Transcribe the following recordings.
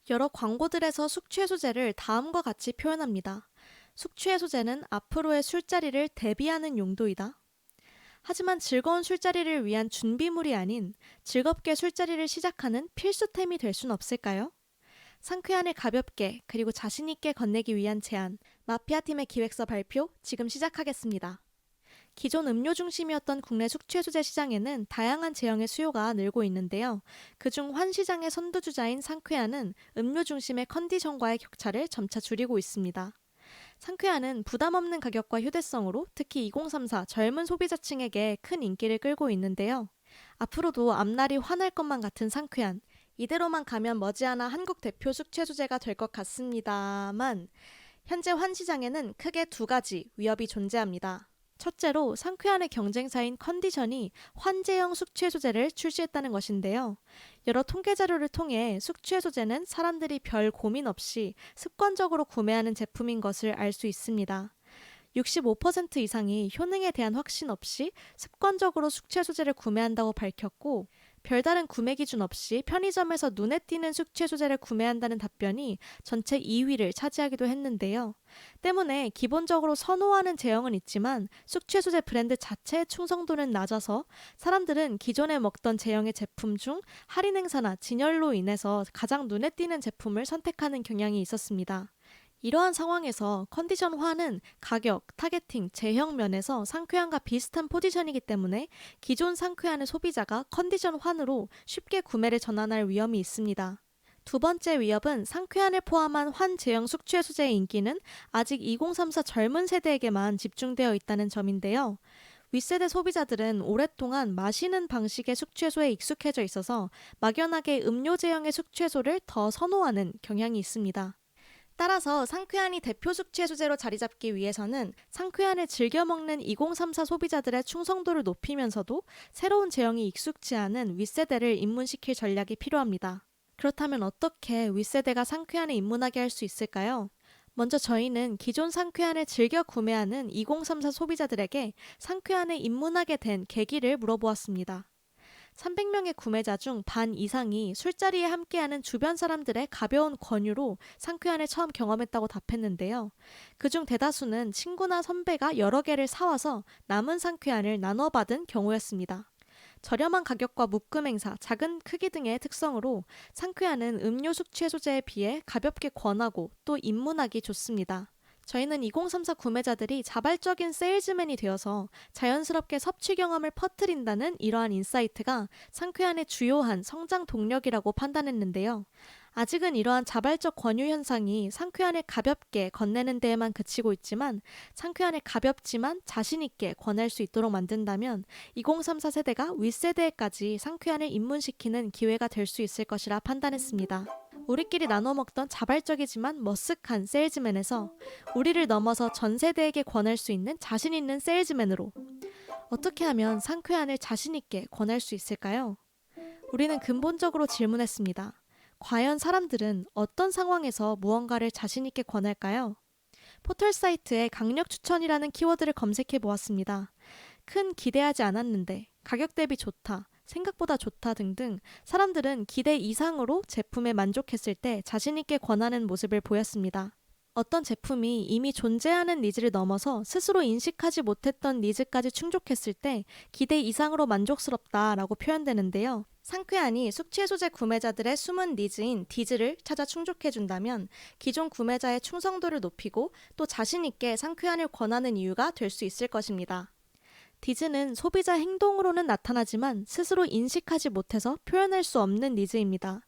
여러 광고들에서 숙취해소제를 다음과 같이 표현합니다. 숙취해소제는 앞으로의 술자리를 대비하는 용도이다. 하지만 즐거운 술자리를 위한 준비물이 아닌 즐겁게 술자리를 시작하는 필수템이 될 순 없을까요? 상쾌한을 가볍게 그리고 자신있게 건네기 위한 제안, 마피아팀의 기획서 발표 지금 시작하겠습니다. 기존 음료 중심이었던 국내 숙취해소제 시장에는 다양한 제형의 수요가 늘고 있는데요. 그중 환 시장의 선두주자인 상쾌한은 음료 중심의 컨디션과의 격차를 점차 줄이고 있습니다. 상쾌한은 부담 없는 가격과 휴대성으로 특히 2034 젊은 소비자층에게 큰 인기를 끌고 있는데요. 앞으로도 앞날이 환할 것만 같은 상쾌한, 이대로만 가면 머지않아 한국 대표 숙취해소제가 될 것 같습니다만 현재 환 시장에는 크게 두 가지 위협이 존재합니다. 첫째로 상쾌한의 경쟁사인 컨디션이 환제형 숙취해소제를 출시했다는 것인데요. 여러 통계 자료를 통해 숙취해소제는 사람들이 별 고민 없이 습관적으로 구매하는 제품인 것을 알 수 있습니다. 65% 이상이 효능에 대한 확신 없이 습관적으로 숙취해소제를 구매한다고 밝혔고, 별다른 구매 기준 없이 편의점에서 눈에 띄는 숙취해소제를 구매한다는 답변이 전체 2위를 차지하기도 했는데요. 때문에 기본적으로 선호하는 제형은 있지만 숙취해소제 브랜드 자체의 충성도는 낮아서 사람들은 기존에 먹던 제형의 제품 중 할인 행사나 진열로 인해서 가장 눈에 띄는 제품을 선택하는 경향이 있었습니다. 이러한 상황에서 컨디션 환은 가격, 타겟팅, 제형 면에서 상쾌한과 비슷한 포지션이기 때문에 기존 상쾌한의 소비자가 컨디션 환으로 쉽게 구매를 전환할 위험이 있습니다. 두 번째 위협은 상쾌한을 포함한 환 제형 숙취해소제의 인기는 아직 2034 젊은 세대에게만 집중되어 있다는 점인데요. 윗세대 소비자들은 오랫동안 마시는 방식의 숙취해소에 익숙해져 있어서 막연하게 음료 제형의 숙취해소를 더 선호하는 경향이 있습니다. 따라서 상쾌한이 대표 숙취해소제로 자리 잡기 위해서는 상쾌한을 즐겨 먹는 2034 소비자들의 충성도를 높이면서도 새로운 제형이 익숙지 않은 윗세대를 입문시킬 전략이 필요합니다. 그렇다면 어떻게 윗세대가 상쾌한에 입문하게 할 수 있을까요? 먼저 저희는 기존 상쾌한을 즐겨 구매하는 2034 소비자들에게 상쾌한에 입문하게 된 계기를 물어보았습니다. 300명의 구매자 중 반 이상이 술자리에 함께하는 주변 사람들의 가벼운 권유로 상쾌한을 처음 경험했다고 답했는데요. 그중 대다수는 친구나 선배가 여러 개를 사와서 남은 상쾌한을 나눠받은 경우였습니다. 저렴한 가격과 묶음 행사, 작은 크기 등의 특성으로 상쾌한은 음료 숙취해소제에 비해 가볍게 권하고 또 입문하기 좋습니다. 저희는 2034 구매자들이 자발적인 세일즈맨이 되어서 자연스럽게 섭취 경험을 퍼뜨린다는 이러한 인사이트가 상쾌한의 주요한 성장 동력이라고 판단했는데요. 아직은 이러한 자발적 권유 현상이 상쾌한을 가볍게 건네는 데에만 그치고 있지만 상쾌한을 가볍지만 자신있게 권할 수 있도록 만든다면 2034 세대가 윗세대에까지 상쾌한을 입문시키는 기회가 될 수 있을 것이라 판단했습니다. 우리끼리 나눠 먹던 자발적이지만 머쓱한 세일즈맨에서 우리를 넘어서 전 세대에게 권할 수 있는 자신 있는 세일즈맨으로, 어떻게 하면 상쾌한을 자신 있게 권할 수 있을까요? 우리는 근본적으로 질문했습니다. 과연 사람들은 어떤 상황에서 무언가를 자신 있게 권할까요? 포털 사이트에 강력 추천이라는 키워드를 검색해 보았습니다. 큰 기대하지 않았는데 가격 대비 좋다, 생각보다 좋다 등등 사람들은 기대 이상으로 제품에 만족했을 때 자신있게 권하는 모습을 보였습니다. 어떤 제품이 이미 존재하는 니즈를 넘어서 스스로 인식하지 못했던 니즈까지 충족했을 때 기대 이상으로 만족스럽다라고 표현되는데요. 상쾌한이 숙취해소제 구매자들의 숨은 니즈인 디즈를 찾아 충족해준다면 기존 구매자의 충성도를 높이고 또 자신있게 상쾌한을 권하는 이유가 될 수 있을 것입니다. 디즈는 소비자 행동으로는 나타나지만 스스로 인식하지 못해서 표현할 수 없는 니즈입니다.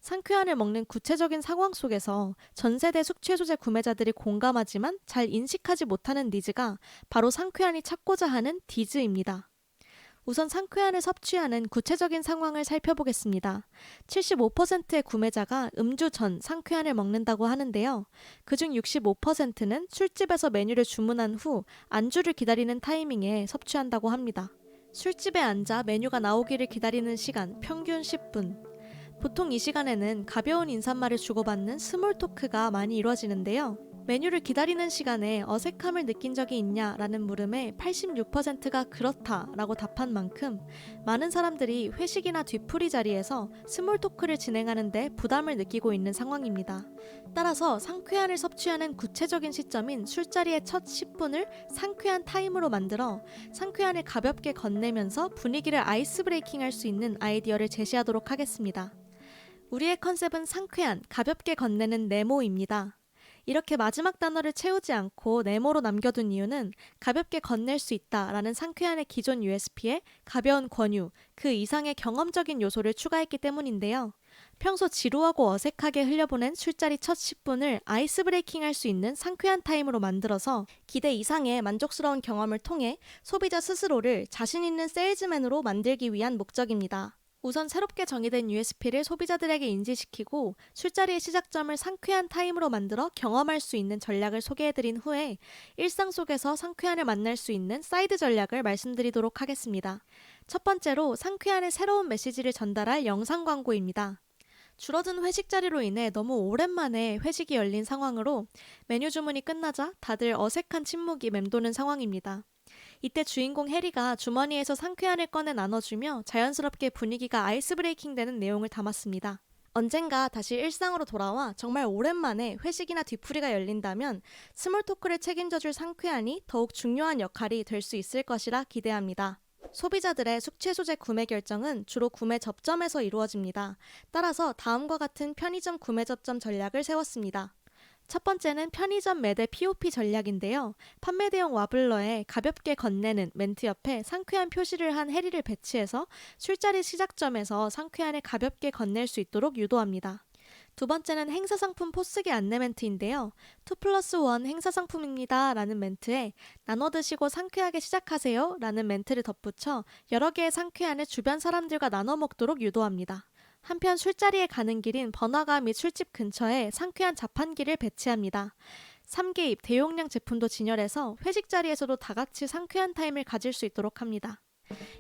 상쾌한을 먹는 구체적인 상황 속에서 전 세대 숙취해소제 구매자들이 공감하지만 잘 인식하지 못하는 니즈가 바로 상쾌한이 찾고자 하는 디즈입니다. 우선 상쾌한을 섭취하는 구체적인 상황을 살펴보겠습니다. 75%의 구매자가 음주 전 상쾌한을 먹는다고 하는데요. 그중 65%는 술집에서 메뉴를 주문한 후 안주를 기다리는 타이밍에 섭취한다고 합니다. 술집에 앉아 메뉴가 나오기를 기다리는 시간 평균 10분. 보통 이 시간에는 가벼운 인사말을 주고받는 스몰 토크가 많이 이루어지는데요. 메뉴를 기다리는 시간에 어색함을 느낀 적이 있냐라는 물음에 86%가 그렇다라고 답한 만큼 많은 사람들이 회식이나 뒤풀이 자리에서 스몰 토크를 진행하는데 부담을 느끼고 있는 상황입니다. 따라서 상쾌한을 섭취하는 구체적인 시점인 술자리의 첫 10분을 상쾌한 타임으로 만들어 상쾌한을 가볍게 건네면서 분위기를 아이스 브레이킹할 수 있는 아이디어를 제시하도록 하겠습니다. 우리의 컨셉은 상쾌한, 가볍게 건네는 네모입니다. 이렇게 마지막 단어를 채우지 않고 네모로 남겨둔 이유는 가볍게 건넬 수 있다라는 상쾌한의 기존 USP에 가벼운 권유, 그 이상의 경험적인 요소를 추가했기 때문인데요. 평소 지루하고 어색하게 흘려보낸 술자리 첫 10분을 아이스 브레이킹 할 수 있는 상쾌한 타임으로 만들어서 기대 이상의 만족스러운 경험을 통해 소비자 스스로를 자신 있는 세일즈맨으로 만들기 위한 목적입니다. 우선 새롭게 정의된 USP를 소비자들에게 인지시키고 술자리의 시작점을 상쾌한 타임으로 만들어 경험할 수 있는 전략을 소개해드린 후에 일상 속에서 상쾌한을 만날 수 있는 사이드 전략을 말씀드리도록 하겠습니다. 첫 번째로 상쾌한의 새로운 메시지를 전달할 영상 광고입니다. 줄어든 회식 자리로 인해 너무 오랜만에 회식이 열린 상황으로 메뉴 주문이 끝나자 다들 어색한 침묵이 맴도는 상황입니다. 이때 주인공 해리가 주머니에서 상쾌한을 꺼내 나눠주며 자연스럽게 분위기가 아이스 브레이킹 되는 내용을 담았습니다. 언젠가 다시 일상으로 돌아와 정말 오랜만에 회식이나 뒤풀이가 열린다면 스몰 토크를 책임져줄 상쾌한이 더욱 중요한 역할이 될 수 있을 것이라 기대합니다. 소비자들의 숙취 소재 구매 결정은 주로 구매 접점에서 이루어집니다. 따라서 다음과 같은 편의점 구매 접점 전략을 세웠습니다. 첫 번째는 편의점 매대 POP 전략인데요. 판매 대용 와블러에 가볍게 건네는 멘트 옆에 상쾌한 표시를 한 해리를 배치해서 술자리 시작점에서 상쾌한을 가볍게 건넬 수 있도록 유도합니다. 두 번째는 행사 상품 포스기 안내 멘트인데요. 2+1 행사 상품입니다 라는 멘트에 나눠 드시고 상쾌하게 시작하세요 라는 멘트를 덧붙여 여러 개의 상쾌한을 주변 사람들과 나눠 먹도록 유도합니다. 한편 술자리에 가는 길인 번화가 및 술집 근처에 상쾌한 자판기를 배치합니다. 3개입 대용량 제품도 진열해서 회식 자리에서도 다 같이 상쾌한 타임을 가질 수 있도록 합니다.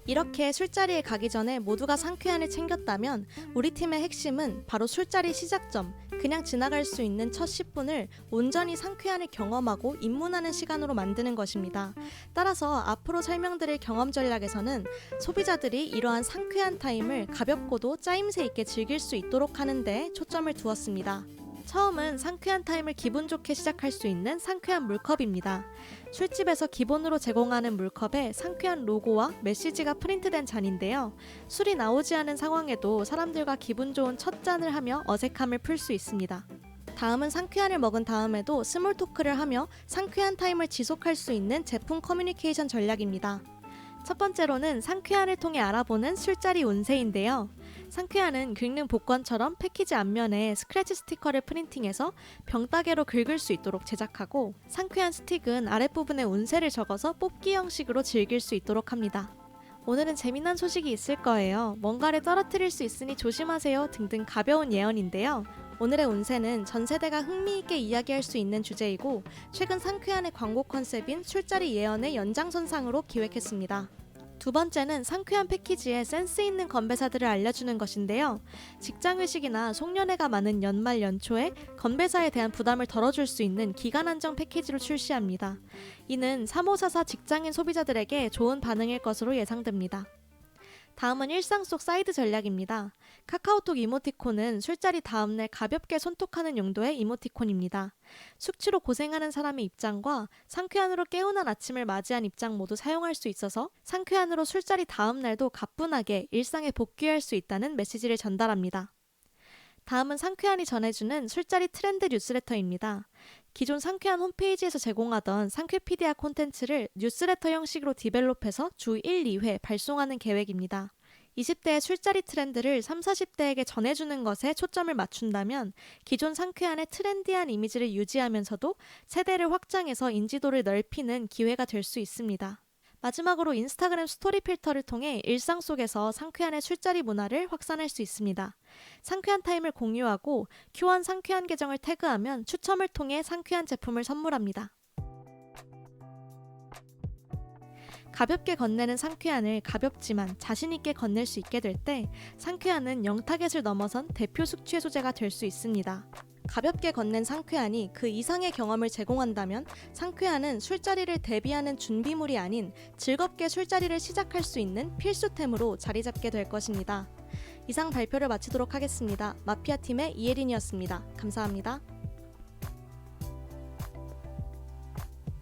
이렇게 술자리에 가기 전에 모두가 상쾌한을 챙겼다면 우리 팀의 핵심은 바로 술자리 시작점, 그냥 지나갈 수 있는 첫 10분을 온전히 상쾌한을 경험하고 입문하는 시간으로 만드는 것입니다. 따라서 앞으로 설명드릴 경험 전략에서는 소비자들이 이러한 상쾌한 타임을 가볍고도 짜임새 있게 즐길 수 있도록 하는 데 초점을 두었습니다. 처음은 상쾌한 타임을 기분 좋게 시작할 수 있는 상쾌한 물컵입니다. 술집에서 기본으로 제공하는 물컵에 상쾌한 로고와 메시지가 프린트된 잔인데요. 술이 나오지 않은 상황에도 사람들과 기분 좋은 첫 잔을 하며 어색함을 풀 수 있습니다. 다음은 상쾌한을 먹은 다음에도 스몰 토크를 하며 상쾌한 타임을 지속할 수 있는 제품 커뮤니케이션 전략입니다. 첫 번째로는 상쾌한을 통해 알아보는 술자리 운세인데요. 상쾌한은 긁는 복권처럼 패키지 앞면에 스크래치 스티커를 프린팅해서 병따개로 긁을 수 있도록 제작하고 상쾌한 스틱은 아랫부분에 운세를 적어서 뽑기 형식으로 즐길 수 있도록 합니다. 오늘은 재미난 소식이 있을 거예요. 뭔가를 떨어뜨릴 수 있으니 조심하세요 등등 가벼운 예언인데요. 오늘의 운세는 전 세대가 흥미있게 이야기할 수 있는 주제이고 최근 상쾌한의 광고 컨셉인 술자리 예언의 연장선상으로 기획했습니다. 두 번째는 상쾌한 패키지에 센스 있는 건배사들을 알려주는 것인데요. 직장회식이나 송년회가 많은 연말 연초에 건배사에 대한 부담을 덜어줄 수 있는 기간 한정 패키지로 출시합니다. 이는 3544 직장인 소비자들에게 좋은 반응일 것으로 예상됩니다. 다음은 일상 속 사이드 전략입니다. 카카오톡 이모티콘은 술자리 다음날 가볍게 손톡하는 용도의 이모티콘입니다. 숙취로 고생하는 사람의 입장과 상쾌한으로 개운한 아침을 맞이한 입장 모두 사용할 수 있어서 상쾌한으로 술자리 다음날도 가뿐하게 일상에 복귀할 수 있다는 메시지를 전달합니다. 다음은 상쾌한이 전해주는 술자리 트렌드 뉴스레터입니다. 기존 상쾌한 홈페이지에서 제공하던 상쾌피디아 콘텐츠를 뉴스레터 형식으로 디벨롭해서 주 1, 2회 발송하는 계획입니다. 20대의 술자리 트렌드를 30, 40대에게 전해주는 것에 초점을 맞춘다면 기존 상쾌한의 트렌디한 이미지를 유지하면서도 세대를 확장해서 인지도를 넓히는 기회가 될 수 있습니다. 마지막으로 인스타그램 스토리 필터를 통해 일상 속에서 상쾌한의 술자리 문화를 확산할 수 있습니다. 상쾌한 타임을 공유하고 큐원 상쾌한 계정을 태그하면 추첨을 통해 상쾌한 제품을 선물합니다. 가볍게 건네는 상쾌한을 가볍지만 자신있게 건넬 수 있게 될 때 상쾌한은 영타겟을 넘어선 대표 숙취 해소제가 될 수 있습니다. 가볍게 건넨 상쾌한이 그 이상의 경험을 제공한다면 상쾌한은 술자리를 대비하는 준비물이 아닌 즐겁게 술자리를 시작할 수 있는 필수템으로 자리 잡게 될 것입니다. 이상 발표를 마치도록 하겠습니다. 마피아팀의 이예린이었습니다. 감사합니다.